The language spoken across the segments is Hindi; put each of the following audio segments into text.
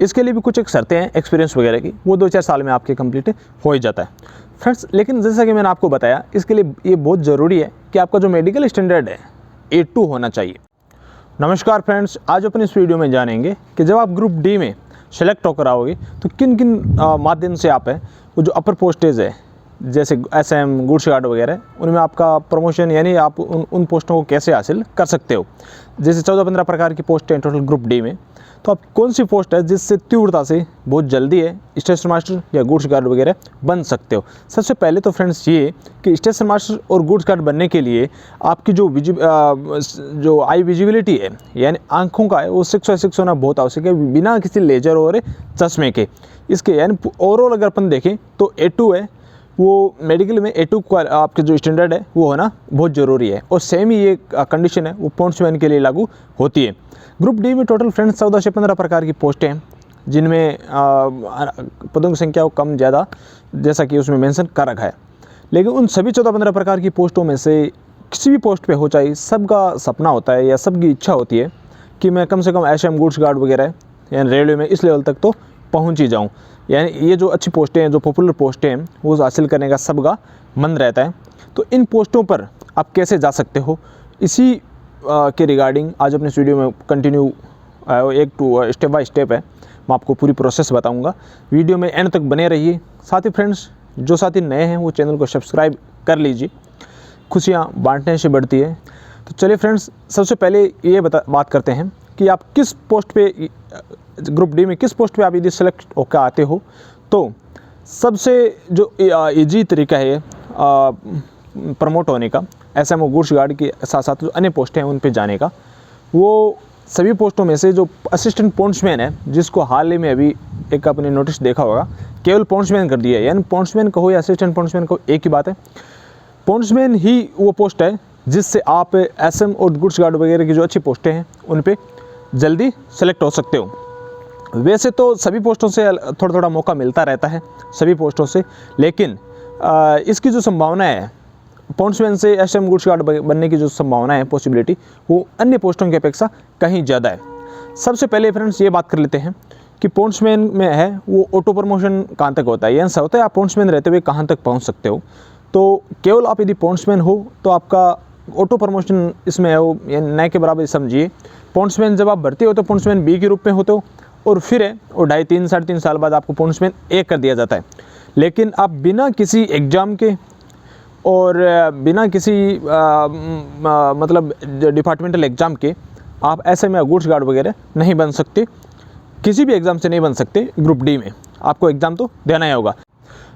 इसके लिए भी कुछ एक शर्तें हैं एक्सपीरियंस वगैरह की, वो 2-4 साल में आपके कंप्लीट हो ही जाता है फ्रेंड्स। लेकिन जैसा कि मैंने आपको बताया, इसके लिए ये बहुत ज़रूरी है कि आपका जो मेडिकल स्टैंडर्ड है A2 होना चाहिए। नमस्कार फ्रेंड्स, आज अपन इस वीडियो में जानेंगे कि जब आप ग्रुप डी में सेलेक्ट होकर आओगे तो किन किन माध्यम से आप है वो जो अपर पोस्टेज है जैसे SM, गुड्स गार्ड वगैरह, उनमें आपका प्रमोशन यानी आप उन पोस्टों को कैसे हासिल कर सकते हो। जैसे 14-15 प्रकार की पोस्टें हैं टोटल ग्रुप डी में, तो आप कौन सी पोस्ट है जिससे तीव्रता से बहुत जल्दी है स्टेशन मास्टर या गुड्स गार्ड वगैरह बन सकते हो। सबसे पहले तो फ्रेंड्स ये कि स्टेशन मास्टर और गुड्स गार्ड बनने के लिए आपकी जो आई विजिबिलिटी है यानी आंखों का है वो 6/6 होना बहुत आवश्यक है, बिना किसी लेजर और चश्मे के। इसके यानी ओवरऑल अगर अपन देखें तो A2 है, वो मेडिकल में A2 का आपके जो स्टैंडर्ड है वो होना बहुत ज़रूरी है, और सेम ही ये कंडीशन है वो पॉइंट्समैन के लिए लागू होती है। ग्रुप डी में टोटल फ्रेंड्स 14 से 15 प्रकार की पोस्टें हैं, जिनमें पदों की संख्या कम ज़्यादा जैसा कि उसमें मेंशन कर रखा है। लेकिन उन सभी 14-15 प्रकार की पोस्टों में से किसी भी पोस्ट पे हो चाहे, सबका सपना होता है या सबकी इच्छा होती है कि मैं कम से कम SM, गुड्स गार्ड वगैरह यानी रेलवे में इस लेवल तक तो पहुँच ही जाऊँ। यानी ये जो अच्छी पोस्टें हैं, जो पॉपुलर पोस्टें हैं, वो हासिल करने का सबका मन रहता है। तो इन पोस्टों पर आप कैसे जा सकते हो, इसी के रिगार्डिंग आज अपने इस वीडियो में कंटिन्यू स्टेप बाय स्टेप है, मैं आपको पूरी प्रोसेस बताऊंगा। वीडियो में एंड तक बने रहिए। साथ ही फ्रेंड्स, जो साथी नए हैं वो चैनल को सब्सक्राइब कर लीजिए, खुशियाँ बांटने से बढ़ती है। तो चलिए फ्रेंड्स, सबसे पहले ये बात करते हैं कि आप किस पोस्ट पे ग्रुप डी में किस पोस्ट पे आप यदि सेलेक्ट होकर आते हो, तो सबसे जो ईजी तरीका है प्रमोट होने का, SM और गुड्स गार्ड के साथ साथ जो अन्य पोस्टें हैं उन पे जाने का, वो सभी पोस्टों में से जो असिस्टेंट पॉइंट्समैन है, जिसको हाल ही में अभी एक आपने नोटिस देखा होगा, केवल पॉइंट्समैन कर दिया है। यानी पॉइंट्समैन कहो या असिस्टेंट पॉइंट्समैन कहो, एक ही बात है। पॉइंट्समैन ही वो पोस्ट है जिससे आप SM और गुड्स गार्ड वगैरह की जो अच्छी पोस्टें हैं उन पर जल्दी सेलेक्ट हो सकते हो। वैसे तो सभी पोस्टों से थोड़ा थोड़ा मौका मिलता रहता है, सभी पोस्टों से, लेकिन इसकी जो संभावना है पॉइंट्समैन से SM गुड्स गार्ड बनने की जो संभावना है, पॉसिबिलिटी, वो अन्य पोस्टों की अपेक्षा कहीं ज़्यादा है। सबसे पहले फ्रेंड्स ये बात कर लेते हैं कि पॉइंट्समैन में है वो ऑटो प्रमोशन कहाँ तक होता है। ये ऐसा होता है आप पॉइंट्समैन रहते हुए कहाँ तक पहुँच सकते हो। तो केवल आप यदि पॉइंट्समैन हो तो आपका ऑटो प्रमोशन इसमें है वो न के बराबर समझिए। पॉइंट्समैन जब आप भर्ती हो तो पॉइंट्समैन B के रूप में होते हो, और फिर है वो 2.5, 3.5 साल बाद आपको पॉइंट्समैन A कर दिया जाता है। लेकिन आप बिना किसी एग्ज़ाम के और बिना किसी मतलब डिपार्टमेंटल एग्ज़ाम के आप SM या गुड्स गार्ड वगैरह नहीं बन सकते, किसी भी एग्ज़ाम से नहीं बन सकते। ग्रुप डी में आपको एग्ज़ाम तो देना ही होगा।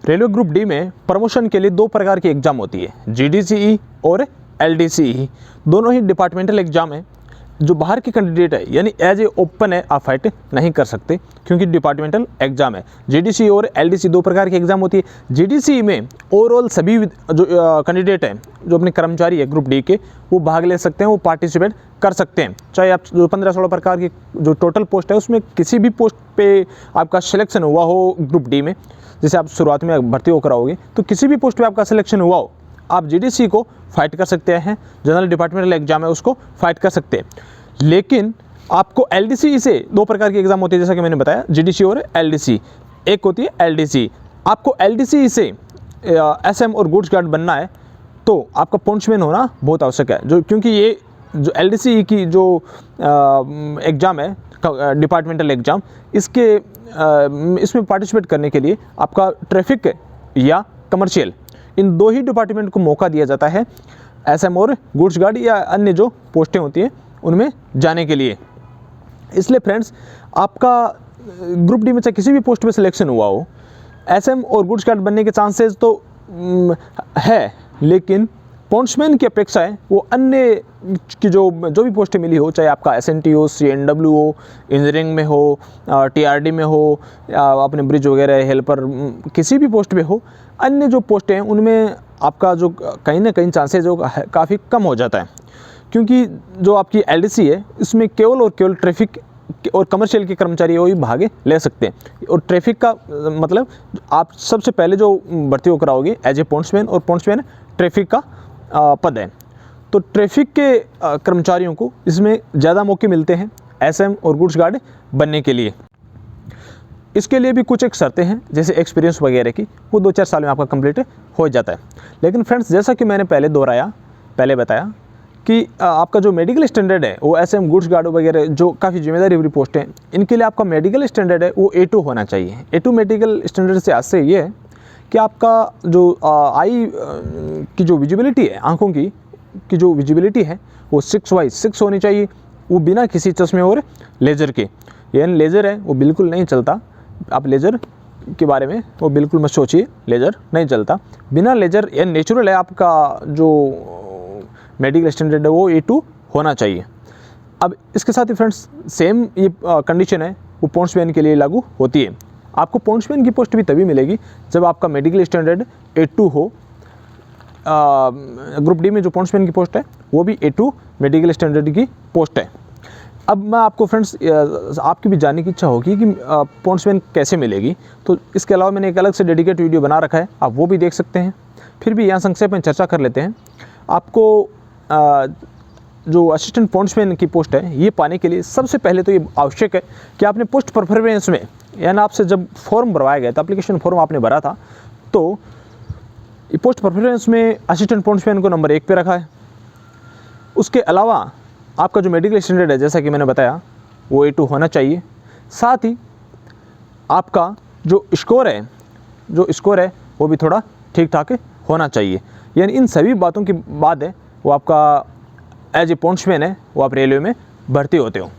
रेलवे ग्रुप डी में प्रमोशन के लिए 2 प्रकार की एग्ज़ाम होती है, GDCE और LDCE। दोनों ही डिपार्टमेंटल एग्ज़ाम है। जो बाहर के कैंडिडेट है यानी एज ए ओपन है, आप फाइट नहीं कर सकते क्योंकि डिपार्टमेंटल एग्जाम है। GDCE और LDC 2 प्रकार की एग्जाम होती है। GDCE में ओवरऑल सभी जो कैंडिडेट हैं, जो अपने कर्मचारी है ग्रुप डी के, वो भाग ले सकते हैं, वो पार्टिसिपेट कर सकते हैं। चाहे आप जो 15-16 प्रकार की जो टोटल पोस्ट है उसमें किसी भी पोस्ट पे आपका सिलेक्शन हुआ हो ग्रुप डी में, जैसे आप शुरुआत में भर्ती होकर आओगे तो किसी भी पोस्ट पे आपका सिलेक्शन हुआ हो, आप GDCE को फाइट कर सकते हैं, जनरल डिपार्टमेंटल एग्जाम है उसको फाइट कर सकते हैं। लेकिन आपको LDCE से 2 प्रकार की एग्जाम होती है, जैसा कि मैंने बताया, GDCE और LDC। एक होती है LDC। आपको LDCE से SM और गुड्स गार्ड बनना है तो आपका पॉइंट्समैन होना बहुत आवश्यक है, जो क्योंकि ये जो LDCE की जो एग्ज़ाम है डिपार्टमेंटल एग्ज़ाम, इसमें पार्टिसिपेट करने के लिए आपका ट्रैफिक या कमर्शियल, इन 2 ही डिपार्टमेंट को मौका दिया जाता है SM और गुड्स गार्ड या अन्य जो पोस्टें होती हैं उनमें जाने के लिए। इसलिए फ्रेंड्स, आपका ग्रुप डी में चाहे किसी भी पोस्ट पे सिलेक्शन हुआ हो, SM और गुड्स गार्ड बनने के चांसेस तो है, लेकिन पॉइंट्समैन की अपेक्षा है वो अन्य की जो भी पोस्टें मिली हो, चाहे आपका SNT हो, CNW हो, इंजीनियरिंग में हो, TRD में हो, अपने ब्रिज वगैरह हेल्पर किसी भी पोस्ट पे हो, अन्य जो पोस्टें हैं उनमें आपका जो कहीं ना कहीं चांसेस जो काफ़ी कम हो जाता है। क्योंकि जो आपकी LDC है इसमें केवल और केवल ट्रैफिक और कमर्शियल के कर्मचारी वही भाग ले सकते हैं। और ट्रैफिक का मतलब आप सबसे पहले जो भर्ती होकर आओगे एज ए पॉइंट्समैन, और पॉइंट्समैन ट्रैफिक का पद है, तो ट्रैफिक के कर्मचारियों को इसमें ज़्यादा मौके मिलते हैं SM और गुड्स गार्ड बनने के लिए। इसके लिए भी कुछ एक शर्तें हैं, जैसे एक्सपीरियंस वगैरह की, वो 2-4 साल में आपका कंप्लीट हो जाता है। लेकिन फ्रेंड्स, जैसा कि मैंने पहले बताया कि आपका जो मेडिकल स्टैंडर्ड है वो एसएम, गुड्स गार्ड वगैरह जो काफ़ी जिम्मेदारी भरी पोस्ट है, इनके लिए आपका मेडिकल स्टैंडर्ड है वो A2 होना चाहिए। A2 मेडिकल स्टैंडर्ड से आशय ये है कि आपका जो आई की जो विजिबिलिटी है, आँखों की जो विजिबिलिटी है वो 6/6 होनी चाहिए, वो बिना किसी चश्मे और लेज़र के। यानी लेज़र है वो बिल्कुल नहीं चलता, आप लेज़र के बारे में वो बिल्कुल मत सोचिए, लेज़र नहीं चलता। बिना लेज़र या नेचुरल है आपका जो मेडिकल स्टैंडर्ड है वो A2 होना चाहिए। अब इसके साथ ही फ्रेंड्स सेम ये कंडीशन है वो पोस्टमैन के लिए लागू होती है। आपको पोस्टमैन की पोस्ट भी तभी मिलेगी जब आपका मेडिकल स्टैंडर्ड A2 हो। ग्रुप डी में जो पोस्टमैन की पोस्ट है वो भी A2 मेडिकल स्टैंडर्ड की पोस्ट है। अब मैं आपको फ्रेंड्स आपकी भी जानने की इच्छा होगी कि पोस्टमैन कैसे मिलेगी, तो इसके अलावा मैंने एक अलग से डेडिकेट वीडियो बना रखा है, आप वो भी देख सकते हैं। फिर भी यहाँ संक्षेप में चर्चा कर लेते हैं। आपको जो असिस्टेंट पोस्टमैन की पोस्ट है ये पाने के लिए सबसे पहले तो ये आवश्यक है कि आपने पोस्ट परफॉर्मेंस में, यानी आपसे जब फॉर्म भरवाया गया था, एप्लीकेशन फॉर्म आपने भरा था, तो पोस्ट परफॉर्मेंस में असिस्टेंट पोस्टमैन को नंबर 1 पे रखा है। उसके अलावा आपका जो मेडिकल स्टैंडर्ड है, जैसा कि मैंने बताया, वो A2 होना चाहिए। साथ ही आपका जो स्कोर है वो भी थोड़ा ठीक ठाक होना चाहिए। यानी इन सभी बातों की बाद है वो आपका एज ए पोस्टमैन है वो आप रेलवे में भर्ती होते हो।